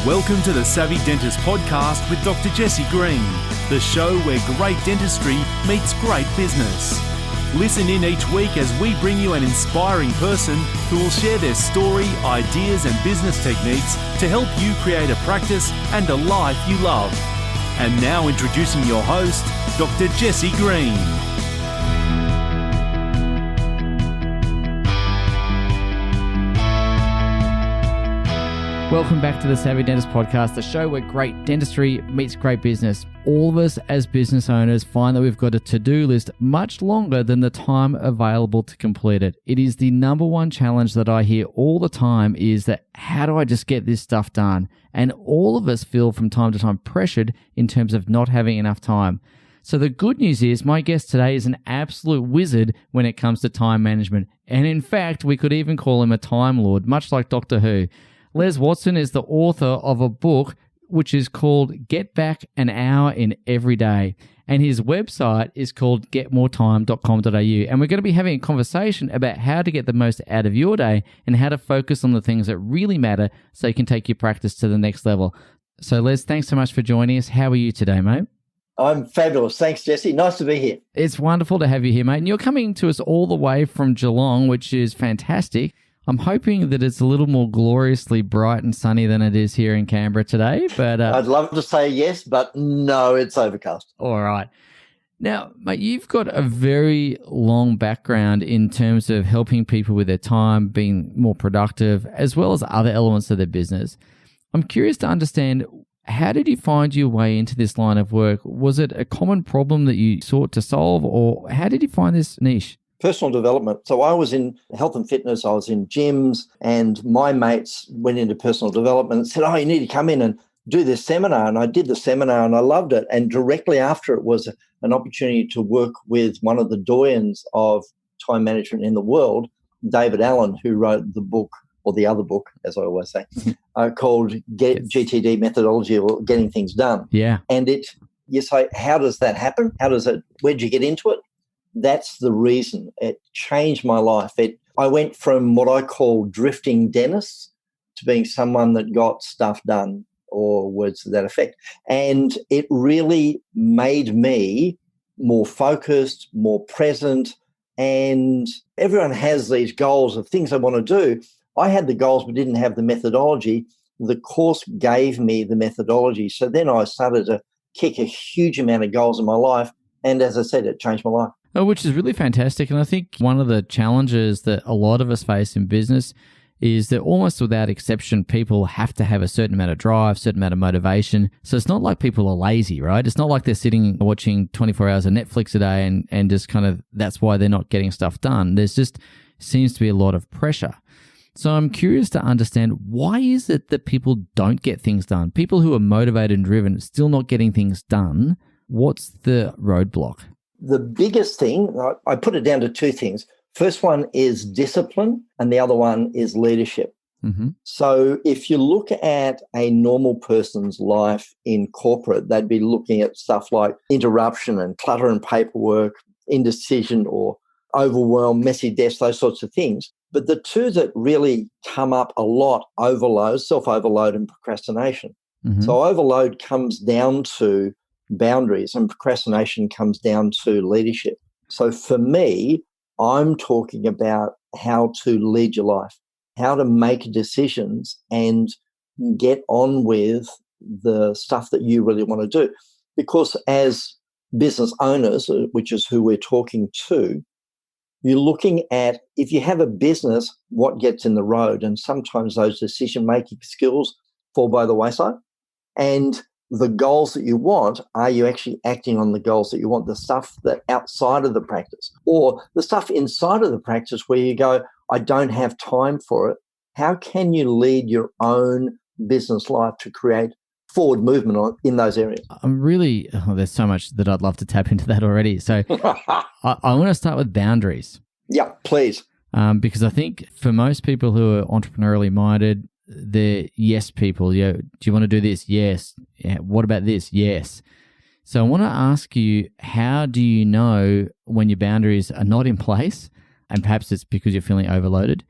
Welcome to the Savvy Dentist Podcast with Dr. Jesse Green, the show where great dentistry meets great business. Listen in each week as we bring you an inspiring person who will share their story, ideas and business techniques to help you create a practice and a life you love. And now introducing your host, Dr. Jesse Green. Welcome back to the Savvy Dentist Podcast, the show where great dentistry meets great business. All of us as business owners find that we've got a to-do list much longer than the time available to complete it. It is the number one challenge that I hear all the time is that how do I just get this stuff done? And all of us feel from time to time pressured in terms of not having enough time. So the good news is my guest today is an absolute wizard when it comes to time management. And in fact, we could even call him a time lord, much like Doctor Who. Les Watson is the author of a book which is called Get Back an Hour in Every Day. And his website is called getmoretime.com.au. And we're going to be having a conversation about how to get the most out of your day and how to focus on the things that really matter so you can take your practice to the next level. So Les, thanks so much for joining us. How are you today, mate? I'm fabulous. Thanks, Jesse. Nice to be here. It's wonderful to have you here, mate. And you're coming to us all the way from Geelong, which is fantastic. I'm hoping that it's a little more gloriously bright and sunny than it is here in Canberra today. But I'd love to say yes, but no, it's overcast. All right. Now, mate, you've got a very long background in terms of helping people with their time, being more productive, as well as other elements of their business. I'm curious to understand, how did you find your way into this line of work? Was it a common problem that you sought to solve, or how did you find this niche? Personal development. So I was in health and fitness, I was in gyms, and my mates went into personal development and said, you need to come in and do this seminar. And I did the seminar and I loved it. And directly after it was an opportunity to work with one of the doyens of time management in the world, David Allen, who wrote the book, or the other book, as I always say, called GTD Methodology, or Getting Things Done. Yeah. And you say, how does that happen? Where'd you get into it? That's the reason. It changed my life. I went from what I call drifting dentist to being someone that got stuff done, or words to that effect. And it really made me more focused, more present. And everyone has these goals of things they want to do. I had the goals but didn't have the methodology. The course gave me the methodology. So then I started to kick a huge amount of goals in my life. And as I said, it changed my life. Which is really fantastic. And I think one of the challenges that a lot of us face in business is that almost without exception, people have to have a certain amount of drive, certain amount of motivation. So it's not like people are lazy, right? It's not like they're sitting watching 24 hours of Netflix a day and just kind of, that's why they're not getting stuff done. There's just seems to be a lot of pressure. So I'm curious to understand, why is it that people don't get things done? People who are motivated and driven, still not getting things done. What's the roadblock? The biggest thing, I put it down to two things. First one is discipline, and the other one is leadership. Mm-hmm. So if you look at a normal person's life in corporate, they'd be looking at stuff like interruption and clutter and paperwork, indecision or overwhelm, messy desks, those sorts of things. But the two that really come up a lot, overload, self-overload and procrastination. Mm-hmm. So overload comes down to boundaries and procrastination comes down to leadership. So for me, I'm talking about how to lead your life, how to make decisions and get on with the stuff that you really want to do. Because as business owners, which is who we're talking to, you're looking at, if you have a business, what gets in the road? And sometimes those decision-making skills fall by the wayside. And the goals that you want, are you actually acting on the goals that you want, the stuff that outside of the practice, or the stuff inside of the practice where you go, I don't have time for it? How can you lead your own business life to create forward movement in those areas? There's so much that I'd love to tap into that already. So I want to start with boundaries. Yeah, please. Because I think for most people who are entrepreneurially minded, they're yes people. Do you want to do this? Yes. Yeah. What about this? Yes. So I want to ask you, how do you know when your boundaries are not in place? And perhaps it's because you're feeling overloaded.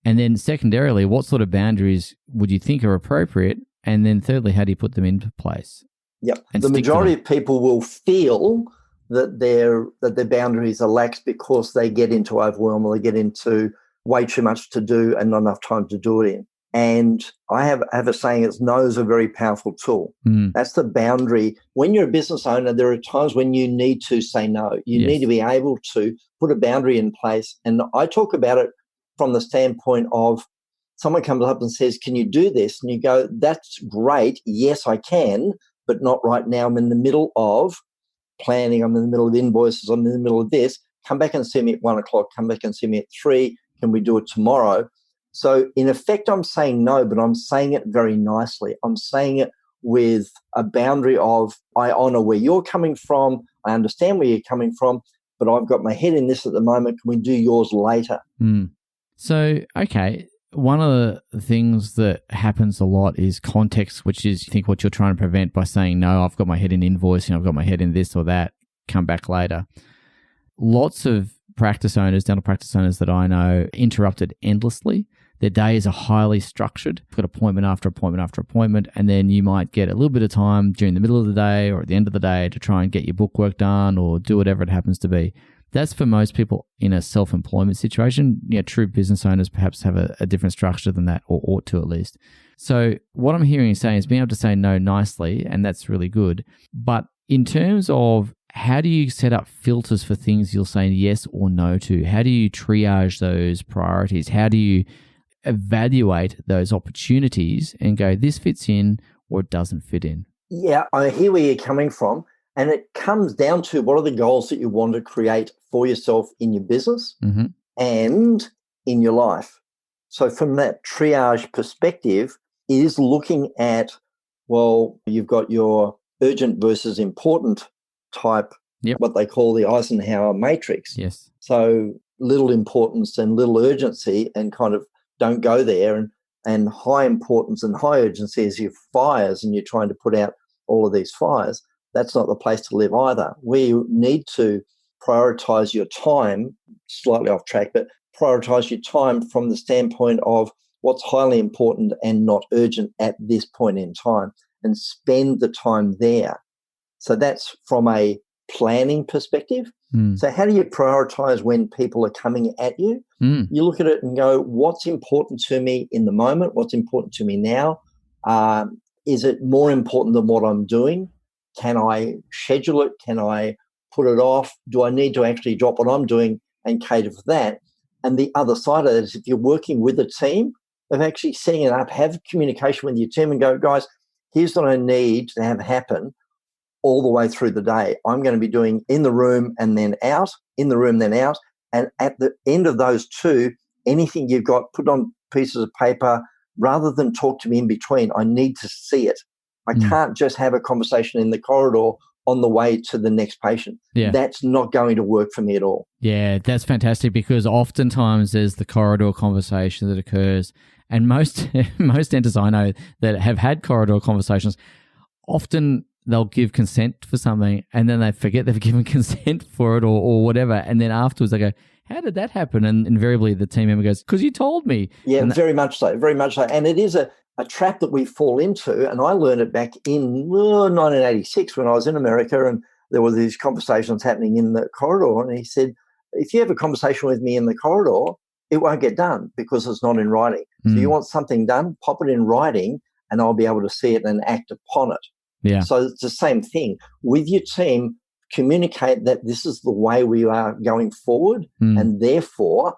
And then secondarily, what sort of boundaries would you think are appropriate? And then thirdly, how do you put them into place? Yep. The majority of people will feel that their boundaries are lax because they get into overwhelm or they get into way too much to do and not enough time to do it in. And I have a saying, it's no is a very powerful tool. That's the boundary. When you're a business owner, there are times when you need to say no. You need to be able to put a boundary in place. And I talk about it from the standpoint of someone comes up and says, can you do this? And you go, that's great. Yes, I can, but not right now. I'm in the middle of planning. I'm in the middle of invoices. I'm in the middle of this. Come back and see me at 1 o'clock. Come back and see me at 3. Can we do it tomorrow? So in effect, I'm saying no, but I'm saying it very nicely. I'm saying it with a boundary of, I honor where you're coming from. I understand where you're coming from, but I've got my head in this at the moment. Can we do yours later? So, okay. One of the things that happens a lot is context, which is, I think, what you're trying to prevent by saying, no, I've got my head in invoicing, I've got my head in this or that, come back later. Lots of practice owners, dental practice owners that I know, interrupted endlessly. Their days are highly structured. You've got appointment after appointment after appointment, and then you might get a little bit of time during the middle of the day or at the end of the day to try and get your bookwork done or do whatever it happens to be. That's for most people in a self-employment situation. True business owners perhaps have a different structure than that, or ought to at least. So what I'm hearing you saying is being able to say no nicely, and that's really good. But in terms of how do you set up filters for things you'll say yes or no to? How do you triage those priorities? How do you evaluate those opportunities and go, this fits in or it doesn't fit in? Yeah, I hear where you're coming from. And it comes down to what are the goals that you want to create for yourself in your business and in your life. So from that triage perspective is looking at, well, you've got your urgent versus important type, what they call the Eisenhower matrix. Yes. So little importance and little urgency and kind of don't go there, and high importance and high urgency is your fires and you're trying to put out all of these fires. That's not the place to live either. We need to prioritize your time, slightly off track, but prioritize your time from the standpoint of what's highly important and not urgent at this point in time, and spend the time there. So that's from a planning perspective. So how do you prioritize when people are coming at you? You look at it and go, what's important to me in the moment? What's important to me now? Is it more important than what I'm doing? Can I schedule it? Can I put it off? Do I need to actually drop what I'm doing and cater for that? And the other side of that is if you're working with a team, of actually setting it up, have communication with your team and go, guys, here's what I need to have happen all the way through the day. I'm going to be doing in the room and then out, in the room, then out. And at the end of those two, anything you've got, put on pieces of paper rather than talk to me in between. I need to see it. I can't just have a conversation in the corridor on the way to the next patient. That's not going to work for me at all. Yeah, that's fantastic, because oftentimes there's the corridor conversation that occurs, and most dentists I know that have had corridor conversations, often they'll give consent for something and then they forget they've given consent for it or whatever, and then afterwards they go, how did that happen? And invariably the team member goes, because you told me. Yeah, very much so, very much so. And it is a trap that we fall into, and I learned it back in 1986 when I was in America, and there were these conversations happening in the corridor, and he said, if you have a conversation with me in the corridor, it won't get done because it's not in writing. So you want something done, pop it in writing, and I'll be able to see it and act upon it. Yeah. So it's the same thing. With your team, communicate that this is the way we are going forward, and therefore,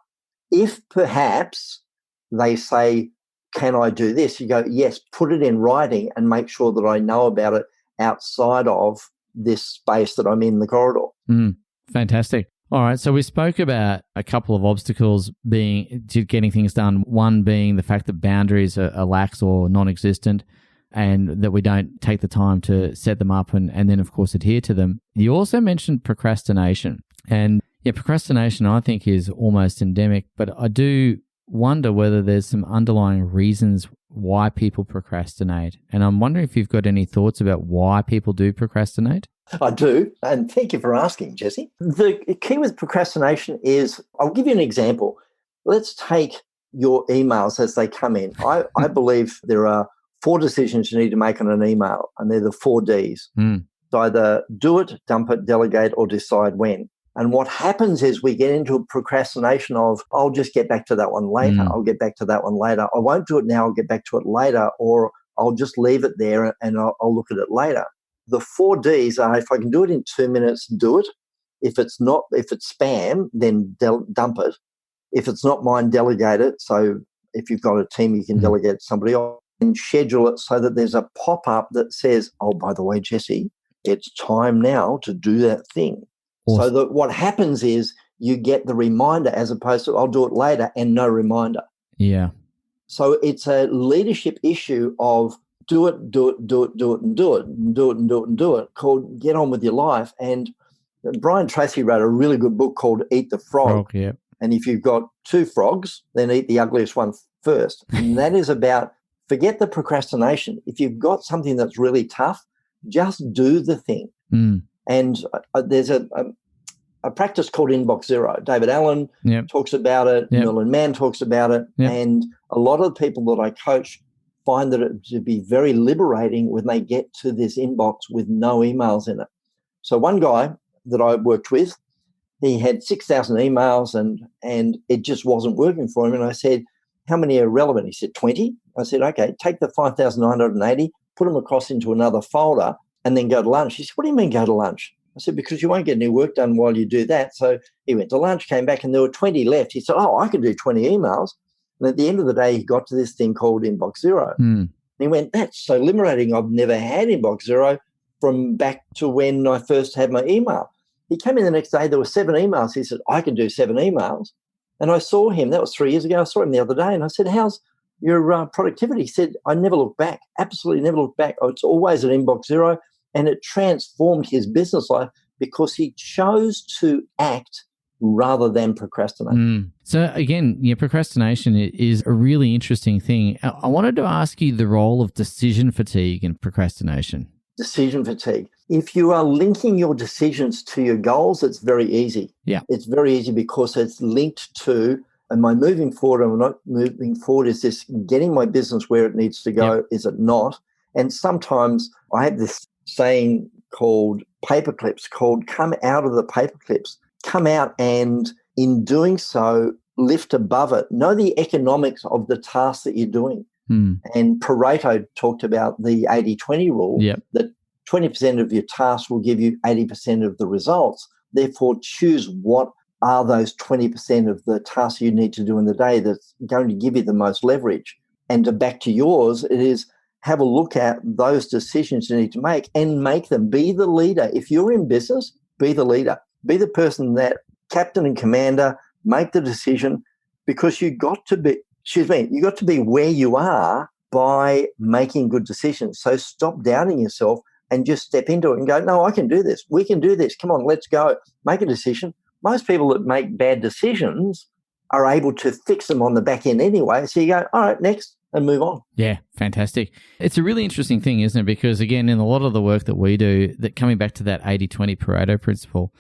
if perhaps they say, can I do this? You go, yes, put it in writing and make sure that I know about it outside of this space that I'm in the corridor. Fantastic. All right. So we spoke about a couple of obstacles being to getting things done. One being the fact that boundaries are lax or non-existent, and that we don't take the time to set them up and then, of course, adhere to them. You also mentioned procrastination. And procrastination, I think, is almost endemic, but I do wonder whether there's some underlying reasons why people procrastinate. And I'm wondering if you've got any thoughts about why people do procrastinate. I do, and thank you for asking, Jesse. The key with procrastination is, I'll give you an example. Let's take your emails as they come in. I believe there are 4 decisions you need to make on an email, and they're the 4 Ds. Mm. It's either do it, dump it, delegate, or decide when. And what happens is we get into a procrastination of, I'll just get back to that one later. I'll get back to that one later. I won't do it now. I'll get back to it later, or I'll just leave it there and I'll look at it later. The 4 Ds are, if I can do it in 2 minutes, do it. If it's spam, then dump it. If it's not mine, delegate it. So if you've got a team, you can delegate to somebody else, and schedule it so that there's a pop-up that says, oh, by the way, Jesse, it's time now to do that thing. Awesome. So that what happens is you get the reminder as opposed to I'll do it later and no reminder. Yeah. So it's a leadership issue of do it, and do it, called Get On With Your Life. And Brian Tracy wrote a really good book called Eat the Frog. Yeah. And if you've got 2 frogs, then eat the ugliest one first. And that is about forget the procrastination. If you've got something that's really tough, just do the thing. Mm. And there's a practice called Inbox Zero. David Allen talks about it. Merlin Mann talks about it. And a lot of the people that I coach find that it to be very liberating when they get to this inbox with no emails in it. So one guy that I worked with, he had 6,000 emails and it just wasn't working for him. And I said, how many are relevant? He said, 20. I said, okay, take the 5,980, put them across into another folder and then go to lunch. He said, what do you mean go to lunch? I said, because you won't get any work done while you do that. So he went to lunch, came back, and there were 20 left. He said, oh, I can do 20 emails. And at the end of the day, he got to this thing called Inbox Zero. And he went, that's so liberating. I've never had Inbox Zero from back to when I first had my email. He came in the next day, there were 7 emails. He said, I can do 7 emails. And I saw him, that was 3 years ago. I saw him the other day and I said, how's your productivity? He said, I never look back, absolutely never look back. It's always an Inbox Zero. And it transformed his business life because he chose to act rather than procrastinate. So again, procrastination is a really interesting thing. I wanted to ask you the role of decision fatigue and procrastination. Decision fatigue. If you are linking your decisions to your goals, it's very easy. Yeah. It's very easy because it's linked to, am I moving forward? Am I not moving forward? Is this getting my business where it needs to go? Is it not? And sometimes I have this saying called paperclips, called come out of the paperclips. Come out and in doing so, lift above it. Know the economics of the task that you're doing. And Pareto talked about the 80-20 rule, that 20% of your tasks will give you 80% of the results. Therefore, choose what are those 20% of the tasks you need to do in the day that's going to give you the most leverage. And to back to yours, it is have a look at those decisions you need to make and make them. Be the leader. If you're in business, be the leader. Be the person that captain and commander, make the decision, because you got to be where you are by making good decisions. So stop doubting yourself and just step into it and go, no, I can do this. We can do this. Come on, let's go. Make a decision. Most people that make bad decisions are able to fix them on the back end anyway. So you go, all right, next, and move on. Yeah, fantastic. It's a really interesting thing, isn't it? Because again, in a lot of the work that we do, that coming back to that 80-20 Pareto principle,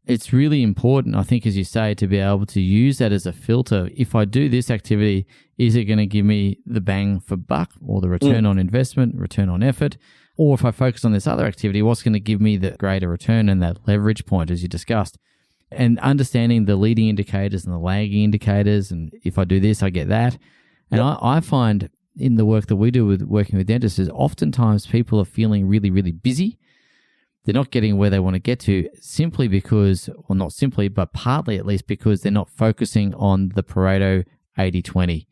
it's really important, I think, as you say, to be able to use that as a filter. If I do this activity, is it going to give me the bang for buck or the return on investment, return on effort? Or if I focus on this other activity, what's going to give me the greater return and that leverage point, as you discussed? And understanding the leading indicators and the lagging indicators, and if I do this, I get that. And I find in the work that we do with working with dentists is oftentimes people are feeling really, really busy. They're not getting where they want to get to simply because, well, not simply, but partly at least because they're not focusing on the Pareto 80-20.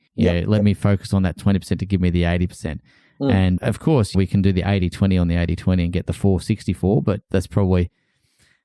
Let me focus on that 20% to give me the 80%. And of course, we can do the 80-20 on the 80-20 and get the 464, but that's probably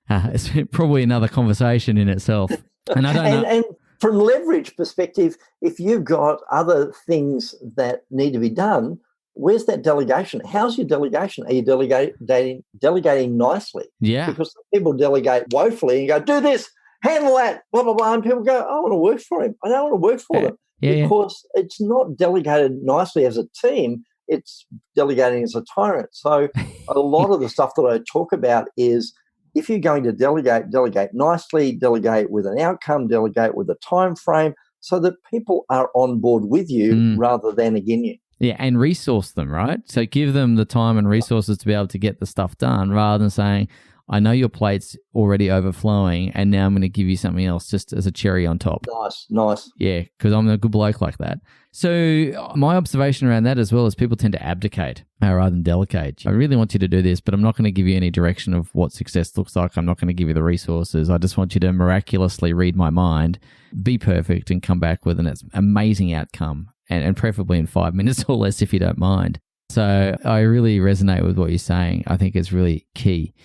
it's probably another conversation in itself. And I don't know. And from leverage perspective, if you've got other things that need to be done, where's that delegation? How's your delegation? Are you delegating nicely? Yeah. Because people delegate woefully and go, do this, handle that, blah, blah, blah. And people go, I want to work for him. I don't want to work for them. Because it's not delegated nicely as a team. It's delegating as a tyrant. So a lot of the stuff that I talk about is if you're going to delegate nicely, delegate with an outcome, delegate with a time frame so that people are on board with you rather than against you. Yeah, and resource them, right? So give them the time and resources to be able to get the stuff done rather than saying, I know your plate's already overflowing and now I'm going to give you something else just as a cherry on top. Nice. Yeah, because I'm a good bloke like that. So my observation around that as well is people tend to abdicate rather than delegate. I really want you to do this, but I'm not going to give you any direction of what success looks like. I'm not going to give you the resources. I just want you to miraculously read my mind, be perfect, and come back with an amazing outcome, and preferably in 5 minutes or less if you don't mind. So I really resonate with what you're saying. I think it's really key.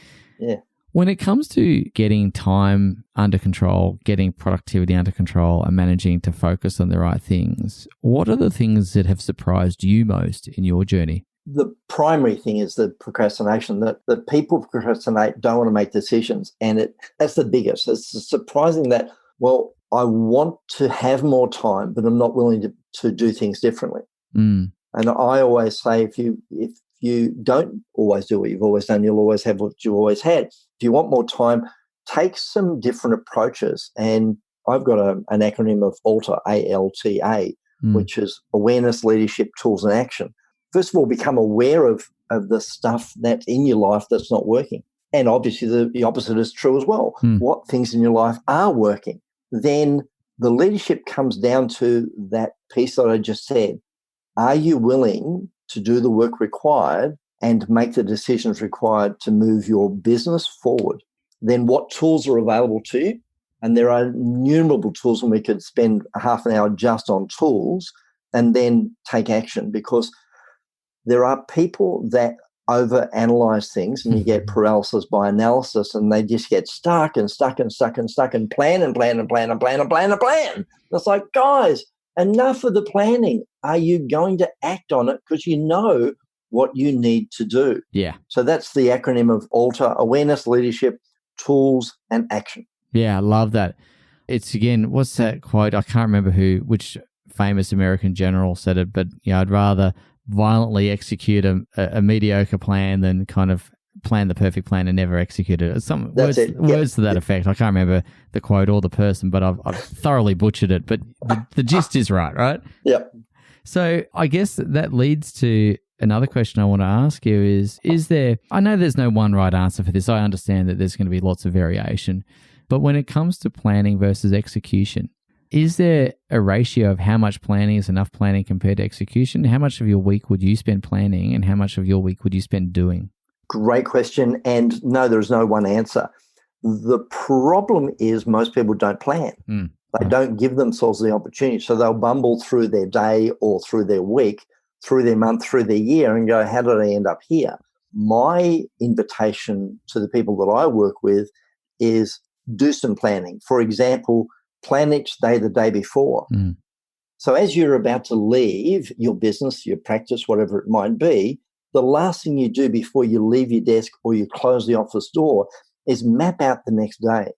Yeah. When it comes to getting time under control, getting productivity under control, and managing to focus on the right things, what are the things that have surprised you most in your journey? The primary thing is the procrastination, that people procrastinate, don't want to make decisions. And that's the biggest. It's surprising that, well, I want to have more time, but I'm not willing to do things differently. Mm. And I always say, if you don't always do what you've always done, you'll always have what you always had. If you want more time, take some different approaches. And I've got an acronym of ALTA, ALTA, which is Awareness, Leadership, Tools, and Action. First of all, become aware of the stuff that's in your life that's not working. And obviously the opposite is true as well. What things in your life are working? Then the leadership comes down to that piece that I just said. Are you willing to do the work required and make the decisions required to move your business forward? Then what tools are available to you? And there are innumerable tools, and we could spend half an hour just on tools and then take action, because there are people that overanalyze things and you get paralysis by analysis, and they just get stuck and plan. It's like, guys, enough of the planning. Are you going to act on it? Because you know what you need to do. Yeah. So that's the acronym of ALTA: Awareness, Leadership, Tools, and Action. Yeah, I love that. It's, again, what's that quote? I can't remember which famous American general said it, but I'd rather violently execute a mediocre plan than kind of plan the perfect plan and never execute it. Some words to that effect. I can't remember the quote or the person, but I've thoroughly butchered it. But the gist is right? Yep. So I guess that leads to another question I want to ask you is there, I know there's no one right answer for this. I understand that there's going to be lots of variation. But when it comes to planning versus execution, is there a ratio of how much planning is enough planning compared to execution? How much of your week would you spend planning and how much of your week would you spend doing? Great question. And no, there is no one answer. The problem is most people don't plan. They don't give themselves the opportunity. So they'll bumble through their day or through their week, through their month, through their year, and go, how did I end up here? My invitation to the people that I work with is do some planning. For example, plan each day the day before. So as you're about to leave your business, your practice, whatever it might be, the last thing you do before you leave your desk or you close the office door is map out the next day.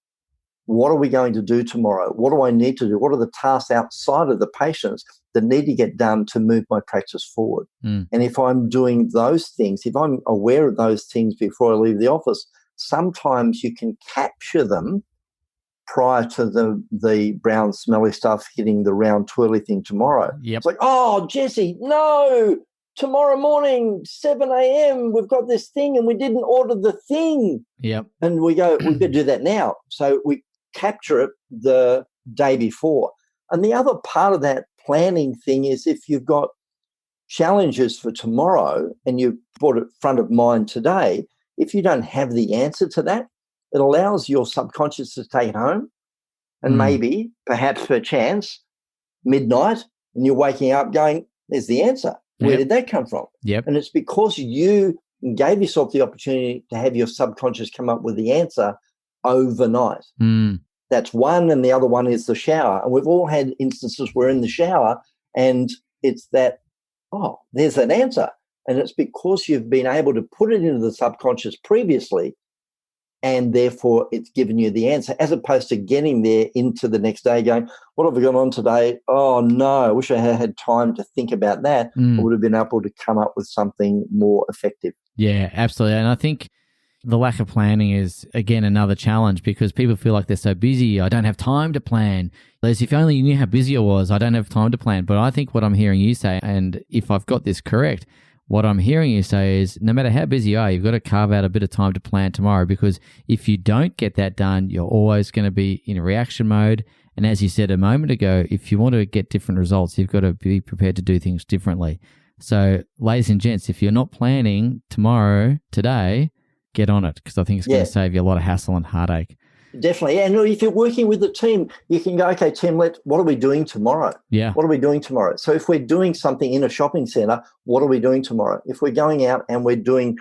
What are we going to do tomorrow? What do I need to do? What are the tasks outside of the patients that need to get done to move my practice forward? And if I'm doing those things, if I'm aware of those things before I leave the office, sometimes you can capture them prior to the brown smelly stuff hitting the round twirly thing tomorrow. Yep. It's like, oh, Jesse, no, tomorrow morning, 7 a.m., we've got this thing and we didn't order the thing. Yep. And we go, we've got to do that now. So we capture it the day before. And the other part of that planning thing is if you've got challenges for tomorrow and you've brought it front of mind today, if you don't have the answer to that, it allows your subconscious to take it home, and maybe, perhaps per chance, midnight, and you're waking up going, there's the answer. Where did that come from? Yep. And it's because you gave yourself the opportunity to have your subconscious come up with the answer overnight. That's one, and the other one is the shower. And we've all had instances where in the shower and it's that, oh, there's an answer. And it's because you've been able to put it into the subconscious previously, and therefore it's given you the answer, as opposed to getting there into the next day going, what have we got on today? Oh, no, I wish I had had time to think about that. I would have been able to come up with something more effective. Yeah, absolutely. And I think, the lack of planning is, again, another challenge because people feel like they're so busy. I don't have time to plan. Les, if only you knew how busy I was, I don't have time to plan. But I think what I'm hearing you say, and if I've got this correct, what I'm hearing you say is no matter how busy you are, you've got to carve out a bit of time to plan tomorrow, because if you don't get that done, you're always going to be in reaction mode. And as you said a moment ago, if you want to get different results, you've got to be prepared to do things differently. So, ladies and gents, if you're not planning today, get on it, because I think it's going to save you a lot of hassle and heartache. Definitely. And if you're working with the team, you can go, okay, team, what are we doing tomorrow? Yeah. What are we doing tomorrow? So if we're doing something in a shopping centre, what are we doing tomorrow? If we're going out and we're doing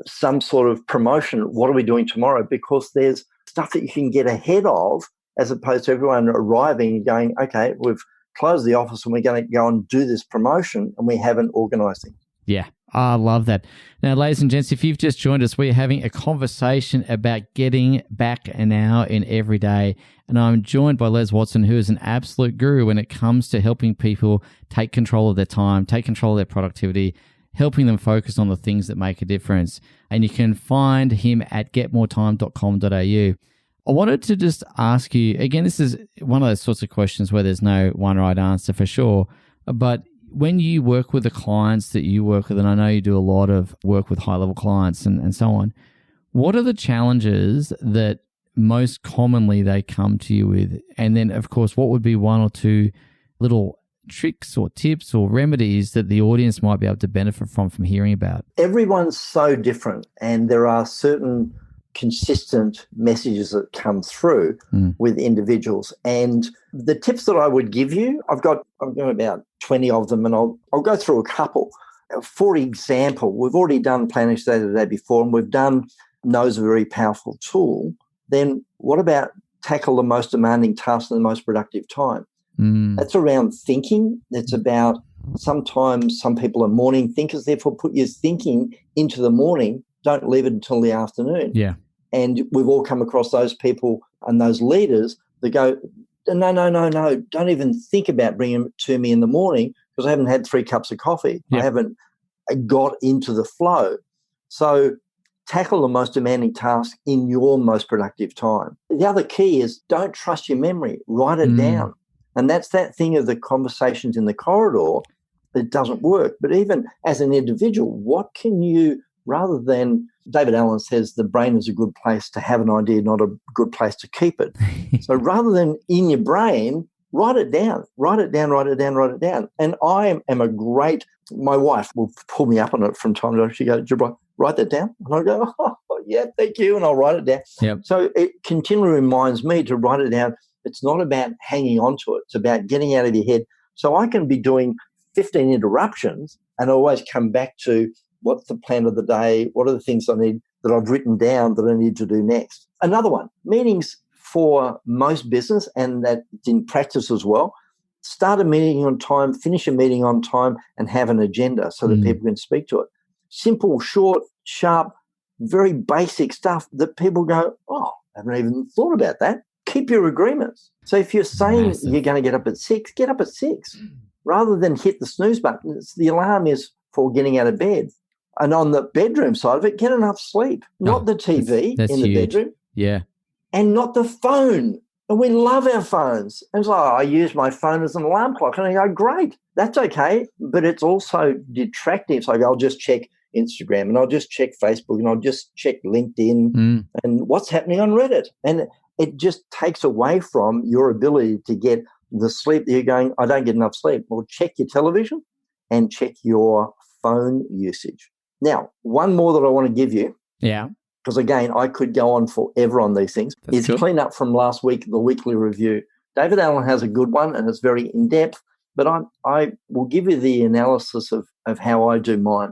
some sort of promotion, what are we doing tomorrow? Because there's stuff that you can get ahead of, as opposed to everyone arriving and going, okay, we've closed the office and we're going to go and do this promotion and we haven't organised it. Yeah, I love that. Now, ladies and gents, if you've just joined us, we're having a conversation about getting back an hour in every day. And I'm joined by Les Watson, who is an absolute guru when it comes to helping people take control of their time, take control of their productivity, helping them focus on the things that make a difference. And you can find him at getmoretime.com.au. I wanted to just ask you, again, this is one of those sorts of questions where there's no one right answer for sure, but when you work with the clients that you work with, and I know you do a lot of work with high-level clients and so on, what are the challenges that most commonly they come to you with? And then, of course, what would be one or two little tricks or tips or remedies that the audience might be able to benefit from hearing about? Everyone's so different, and there are certain consistent messages that come through with individuals. And the tips that I would give you, I've got about 20 of them, and I'll go through a couple. For example, we've already done Planning State of the Day before, and we've done Knows a very powerful tool. Then what about tackle the most demanding task in the most productive time? That's around thinking. It's about sometimes some people are morning thinkers, therefore put your thinking into the morning. Don't leave it until the afternoon. Yeah. And we've all come across those people and those leaders that go, no, don't even think about bringing it to me in the morning because I haven't had 3 cups of coffee. Yeah. I haven't got into the flow. So tackle the most demanding task in your most productive time. The other key is don't trust your memory. Write it down. And that's that thing of the conversations in the corridor that doesn't work. But even as an individual, what can you, rather than, David Allen says the brain is a good place to have an idea, not a good place to keep it. So rather than in your brain, write it down. And I am a great, my wife will pull me up on it from time to time. She goes, write that down. And I go, oh, yeah, thank you. And I'll write it down. Yep. So it continually reminds me to write it down. It's not about hanging on to it. It's about getting out of your head. So I can be doing 15 interruptions and always come back to what's the plan of the day, what are the things I need that I've written down that I need to do next. Another one, meetings for most business, and that's in practice as well. Start a meeting on time, finish a meeting on time, and have an agenda so that people can speak to it. Simple, short, sharp, very basic stuff that people go, oh, I haven't even thought about that. Keep your agreements. So if you're saying you're going to get up at 6, get up at 6. Rather than hit the snooze button, the alarm is for getting out of bed. And on the bedroom side of it, get enough sleep. Not the TV that's in the huge. bedroom. Yeah. And not the phone. And we love our phones. And it's like, oh, I use my phone as an alarm clock. And I go, great, that's okay. But it's also detracting. It's like, I'll just check Instagram and I'll just check Facebook and I'll just check LinkedIn and what's happening on Reddit. And it just takes away from your ability to get the sleep that you're going, I don't get enough sleep. Well, check your television and check your phone usage. Now, one more that I want to give you. Yeah. Because, again, I could go on forever on these things. That's cool. Clean up from last week, the weekly review. David Allen has a good one and it's very in-depth, but I will give you the analysis of how I do mine.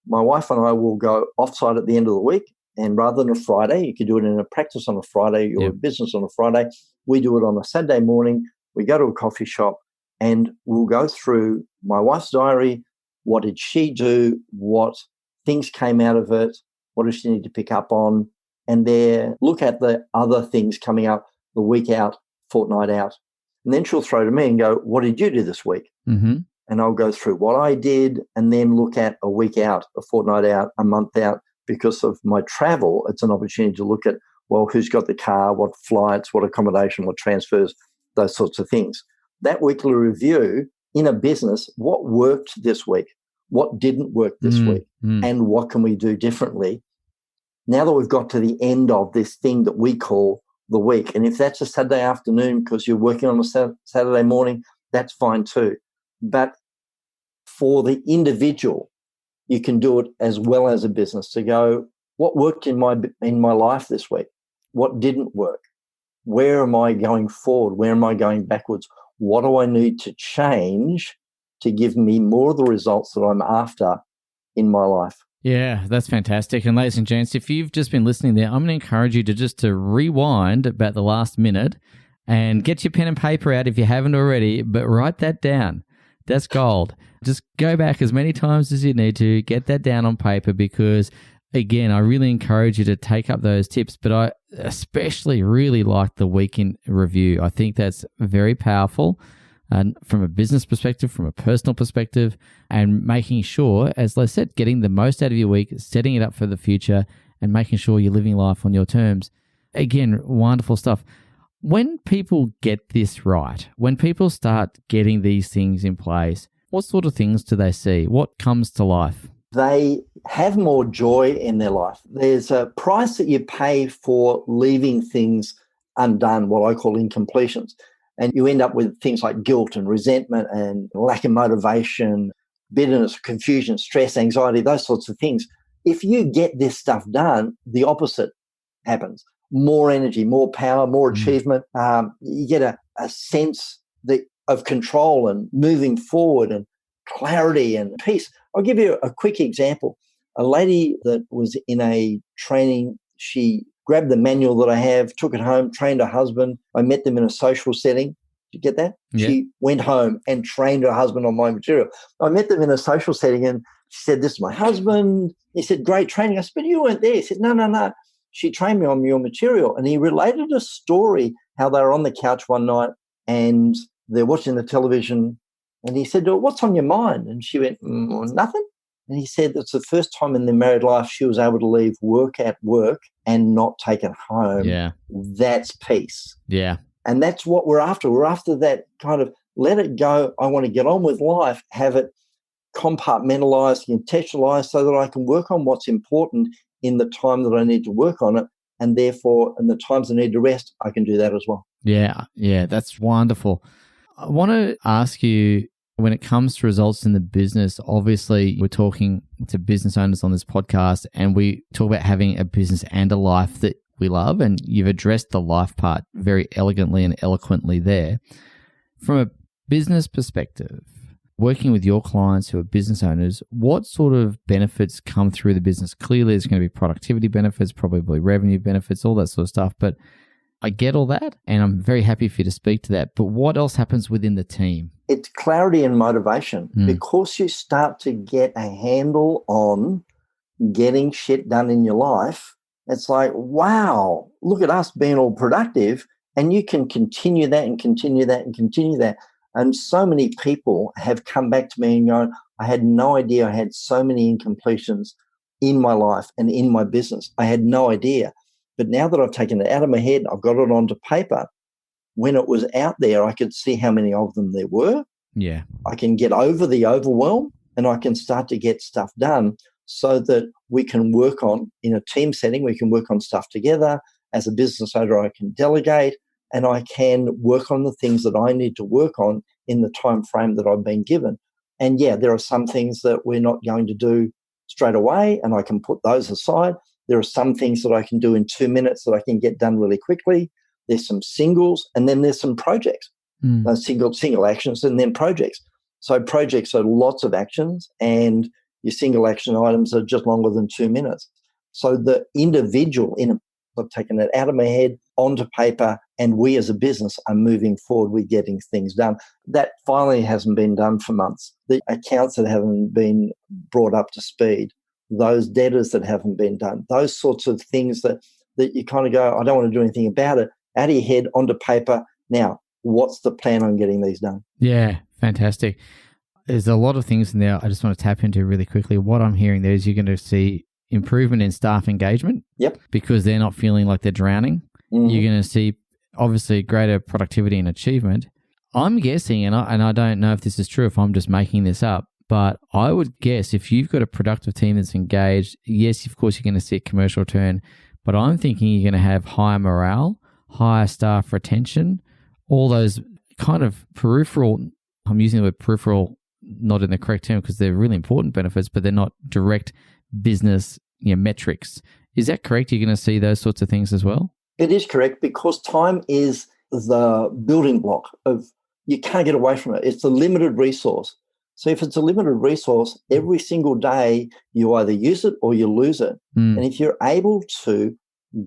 My wife and I will go offsite at the end of the week, and rather than a Friday, you could do it in a practice on a Friday or a business on a Friday. We do it on a Saturday morning. We go to a coffee shop and we'll go through my wife's diary. What did she do? What things came out of it? What does she need to pick up on? And there, look at the other things coming up, the week out, fortnight out. And then she'll throw to me and go, what did you do this week? Mm-hmm. And I'll go through what I did and then look at a week out, a fortnight out, a month out, because of my travel, it's an opportunity to look at, well, who's got the car, what flights, what accommodation, what transfers, those sorts of things. That weekly review in a business, what worked this week, what didn't work this week, and what can we do differently? Now that we've got to the end of this thing that we call the week, and if that's a Saturday afternoon because you're working on a Saturday morning, that's fine too. But for the individual, you can do it as well as a business to go, what worked in my life this week? What didn't work? Where am I going forward? Where am I going backwards? What do I need to change to give me more of the results that I'm after in my life? Yeah, that's fantastic. And ladies and gents, if you've just been listening there, I'm going to encourage you to rewind about the last minute and get your pen and paper out if you haven't already, but write that down. That's gold. Just go back as many times as you need to, get that down on paper, because again, I really encourage you to take up those tips, but I especially really like the weekend review. I think that's very powerful. And from a business perspective, from a personal perspective, and making sure, as Les said, getting the most out of your week, setting it up for the future, and making sure you're living life on your terms. Again, wonderful stuff. When people get this right, when people start getting these things in place, what sort of things do they see? What comes to life? They have more joy in their life. There's a price that you pay for leaving things undone, what I call incompletions. And you end up with things like guilt and resentment and lack of motivation, bitterness, confusion, stress, anxiety, those sorts of things. If you get this stuff done, the opposite happens. More energy, more power, more achievement. You get a sense of control and moving forward and clarity and peace. I'll give you a quick example. A lady that was in a training, she grabbed the manual that I have, took it home, trained her husband. I met them in a social setting. Did you get that? Yeah. She went home and trained her husband on my material. I met them in a social setting and she said, this is my husband. He said, great training. I said, but you weren't there. He said, no. She trained me on your material. And he related a story, how they were on the couch one night and they're watching the television. And he said, what's on your mind? And she went, nothing. And he said that's the first time in their married life she was able to leave work at work and not take it home. Yeah. That's peace. Yeah. And that's what we're after. We're after that kind of let it go. I want to get on with life, have it compartmentalized, contextualized so that I can work on what's important in the time that I need to work on it. And therefore, in the times I need to rest, I can do that as well. Yeah. That's wonderful. I want to ask you, when it comes to results in the business, obviously we're talking to business owners on this podcast and we talk about having a business and a life that we love, and you've addressed the life part very elegantly and eloquently there. From a business perspective, working with your clients who are business owners, what sort of benefits come through the business? Clearly there's going to be productivity benefits, probably revenue benefits, all that sort of stuff, but I get all that and I'm very happy for you to speak to that. But what else happens within the team? It's clarity and motivation because you start to get a handle on getting shit done in your life. It's like, wow, look at us being all productive, and you can continue that and continue that and continue that. And so many people have come back to me and gone, I had no idea I had so many incompletions in my life and in my business. I had no idea. But now that I've taken it out of my head, I've got it onto paper. When it was out there, I could see how many of them there were. Yeah. I can get over the overwhelm and I can start to get stuff done so that we can work on, in a team setting, we can work on stuff together. As a business owner, I can delegate and I can work on the things that I need to work on in the time frame that I've been given. And yeah, there are some things that we're not going to do straight away and I can put those aside. There are some things that I can do in 2 minutes that I can get done really quickly. There's some singles and then there's some projects. Single actions and then projects. So projects are lots of actions and your single action items are just longer than 2 minutes. So the individual, I've taken it out of my head onto paper, and we as a business are moving forward with getting things done. That finally hasn't been done for months. The accounts that haven't been brought up to speed, those debtors that haven't been done, those sorts of things that you kind of go, I don't want to do anything about it, out of your head, onto paper. Now, what's the plan on getting these done? Yeah, fantastic. There's a lot of things in there I just want to tap into really quickly. What I'm hearing there is you're going to see improvement in staff engagement. Yep. Because they're not feeling like they're drowning. Mhm. You're going to see, obviously, greater productivity and achievement. I'm guessing, and I don't know if this is true, if I'm just making this up, but I would guess if you've got a productive team that's engaged, yes, of course, you're going to see a commercial return, but I'm thinking you're going to have higher morale, higher staff retention, all those kind of peripheral, I'm using the word peripheral not in the correct term because they're really important benefits, but they're not direct business metrics. Is that correct? You're going to see those sorts of things as well? It is correct, because time is the building block of, you can't get away from it. It's a limited resource. So if it's a limited resource, every single day you either use it or you lose it. And if you're able to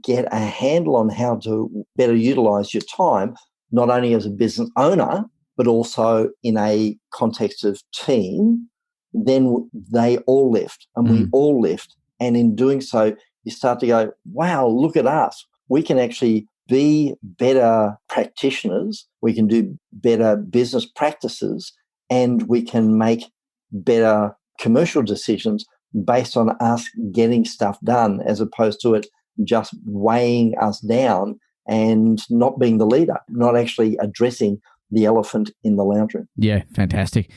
get a handle on how to better utilize your time, not only as a business owner, but also in a context of team, then they all lift and we all lift. And in doing so, you start to go, wow, look at us. We can actually be better practitioners. We can do better business practices, and we can make better commercial decisions based on us getting stuff done, as opposed to it just weighing us down and not being the leader, not actually addressing the elephant in the lounge room. Yeah, fantastic.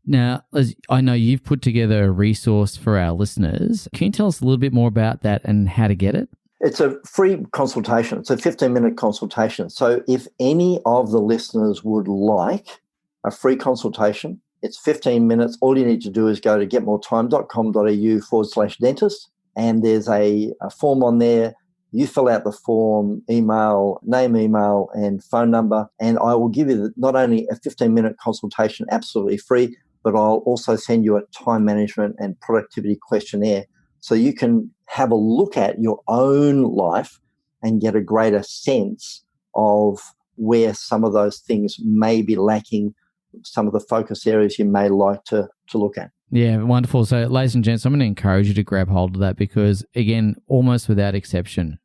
Now, I know you've put together a resource for our listeners. Can you tell us a little bit more about that and how to get it? It's a free consultation. It's a 15-minute consultation. So if any of the listeners would like a free consultation, it's 15 minutes. All you need to do is go to getmoretime.com.au/dentist, and there's a form on there. You fill out the form, email, name, email, and phone number, and I will give you not only a 15-minute consultation absolutely free, but I'll also send you a time management and productivity questionnaire so you can have a look at your own life and get a greater sense of where some of those things may be lacking, some of the focus areas you may like to look at. Yeah, wonderful. So, ladies and gents, I'm going to encourage you to grab hold of that because, again, almost without exception,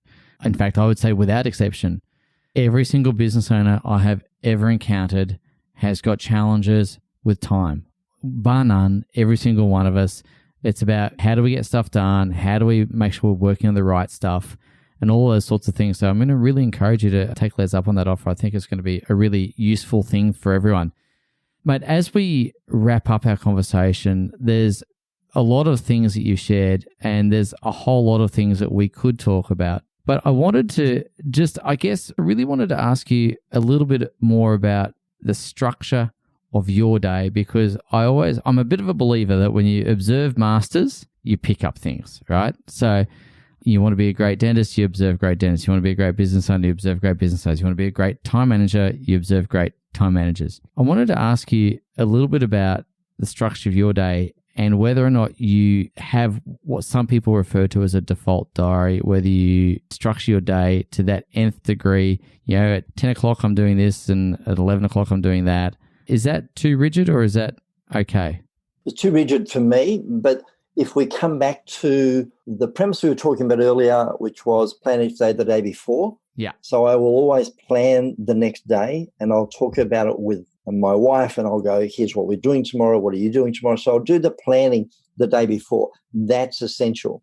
in fact, I would say without exception, every single business owner I have ever encountered has got challenges with time. Bar none, every single one of us. It's about how do we get stuff done? How do we make sure we're working on the right stuff? And all those sorts of things. So I'm going to really encourage you to take Les up on that offer. I think it's going to be a really useful thing for everyone. But as we wrap up our conversation, there's a lot of things that you shared, and there's a whole lot of things that we could talk about. But I wanted to really wanted to ask you a little bit more about the structure of your day, because I'm a bit of a believer that when you observe masters, you pick up things, right? So you want to be a great dentist, you observe great dentists. You want to be a great business owner, you observe great business owners. You want to be a great time manager, you observe great time managers. I wanted to ask you a little bit about the structure of your day and whether or not you have what some people refer to as a default diary, whether you structure your day to that nth degree. At 10 o'clock I'm doing this and at 11 o'clock I'm doing that. Is that too rigid or is that okay? It's too rigid for me, but if we come back to the premise we were talking about earlier, which was plan each day the day before. Yeah. So I will always plan the next day, and I'll talk about it with my wife, and I'll go, here's what we're doing tomorrow. What are you doing tomorrow? So I'll do the planning the day before. That's essential.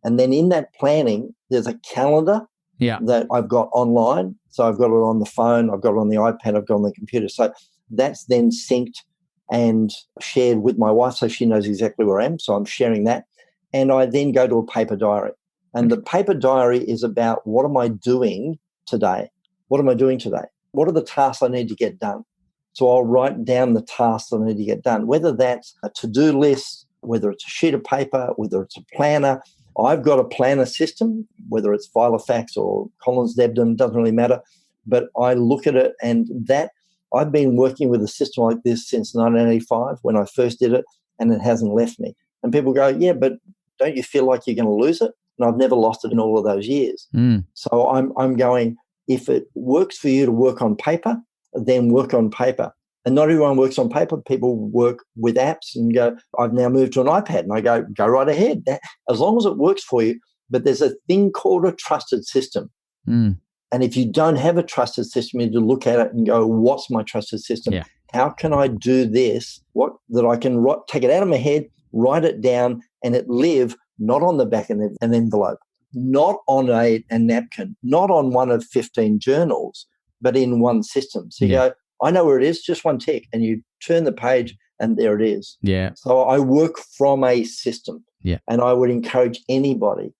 And then in that planning, there's a calendar that I've got online. So I've got it on the phone, I've got it on the iPad, I've got it on the computer. So that's then synced and shared with my wife so she knows exactly where I am. So I'm sharing that. And I then go to a paper diary. And the paper diary is about what am I doing today? What am I doing today? What are the tasks I need to get done? So I'll write down the tasks I need to get done, whether that's a to-do list, whether it's a sheet of paper, whether it's a planner. I've got a planner system, whether it's Filofax or Collins Debden, doesn't really matter. But I look at it, and that I've been working with a system like this since 1985 when I first did it, and it hasn't left me. And people go, yeah, but don't you feel like you're going to lose it? And I've never lost it in all of those years. So I'm going, if it works for you to work on paper, then work on paper. And not everyone works on paper. People work with apps and go, I've now moved to an iPad. And I go right ahead. As long as it works for you. But there's a thing called a trusted system. And if you don't have a trusted system, you need to look at it and go, what's my trusted system? Yeah. How can I do this? That I can take it out of my head, write it down, and it live not on the back of an envelope, not on a napkin, not on one of 15 journals, but in one system. So you go, I know where it is, just one tick, and you turn the page and there it is. Yeah. So I work from a system. Yeah. And I would encourage anybody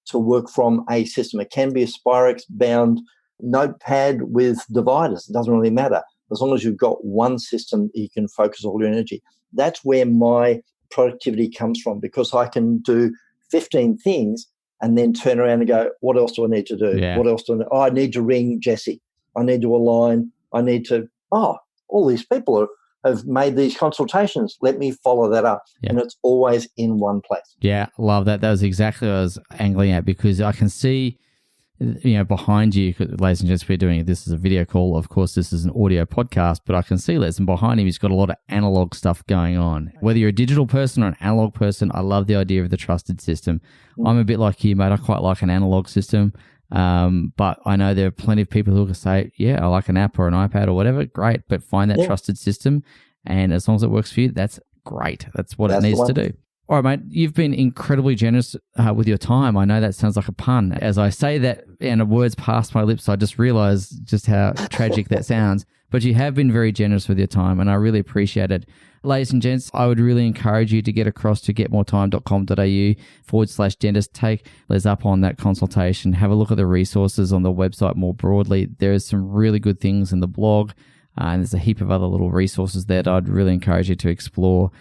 to work from a system. It can be a Spirex bound notepad with dividers. It doesn't really matter. As long as you've got one system, you can focus all your energy. That's where my productivity comes from, because I can do 15 things and then turn around and go, what else do I need to do? Yeah. What else do I need? Oh, I need to ring Jesse. I need to align. I need to, all these people have made these consultations. Let me follow that up. Yeah. And it's always in one place. Yeah, love that. That was exactly what I was angling at, because I can see, behind you, ladies and gents, we're doing this as a video call. Of course, this is an audio podcast, but I can see Les, and behind him, he's got a lot of analog stuff going on. Whether you're a digital person or an analog person, I love the idea of the trusted system. I'm a bit like you, mate. I quite like an analog system. But I know there are plenty of people who can say, yeah, I like an app or an iPad or whatever. Great. But find that trusted system. And as long as it works for you, that's great. That's what it needs to do. All right, mate, you've been incredibly generous with your time. I know that sounds like a pun. As I say that and the words pass my lips, I just realized just how tragic that sounds. But you have been very generous with your time, and I really appreciate it. Ladies and gents, I would really encourage you to get across to getmoretime.com.au/dentist. Take Les up on that consultation. Have a look at the resources on the website more broadly. There is some really good things in the blog, and there's a heap of other little resources there that I'd really encourage you to explore.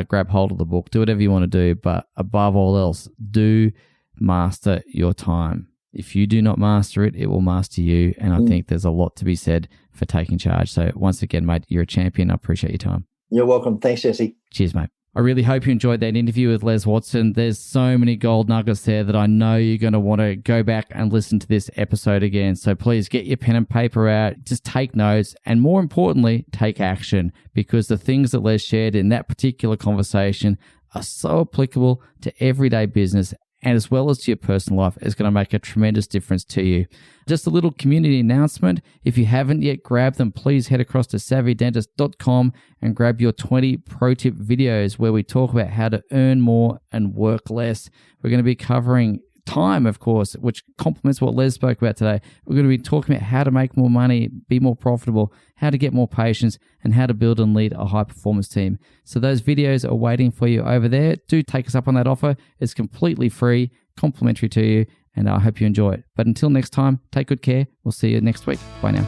Grab hold of the book. Do whatever you want to do, but above all else, do master your time. If you do not master it, it will master you, and I think there's a lot to be said for taking charge. So once again, mate, you're a champion. I appreciate your time. You're welcome. Thanks, Jesse. Cheers, mate. I really hope you enjoyed that interview with Les Watson. There's so many gold nuggets there that I know you're going to want to go back and listen to this episode again. So please get your pen and paper out, just take notes, and more importantly, take action, because the things that Les shared in that particular conversation are so applicable to everyday business, and as well as to your personal life. It's going to make a tremendous difference to you. Just a little community announcement. If you haven't yet grabbed them, please head across to savvydentist.com and grab your 20 pro tip videos where we talk about how to earn more and work less. We're going to be covering time, of course, which complements what Les spoke about today. We're going to be talking about how to make more money, be more profitable, how to get more patients, and how to build and lead a high-performance team. So those videos are waiting for you over there. Do take us up on that offer. It's completely free, complimentary to you, and I hope you enjoy it. But until next time, take good care. We'll see you next week. Bye now.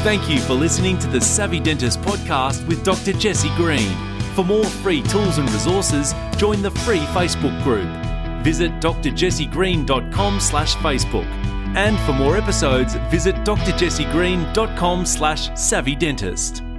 Thank you for listening to the Savvy Dentist podcast with Dr. Jesse Green. For more free tools and resources, join the free Facebook group. Visit drjessegreen.com/Facebook. And for more episodes, visit drjessegreen.com/savvydentist.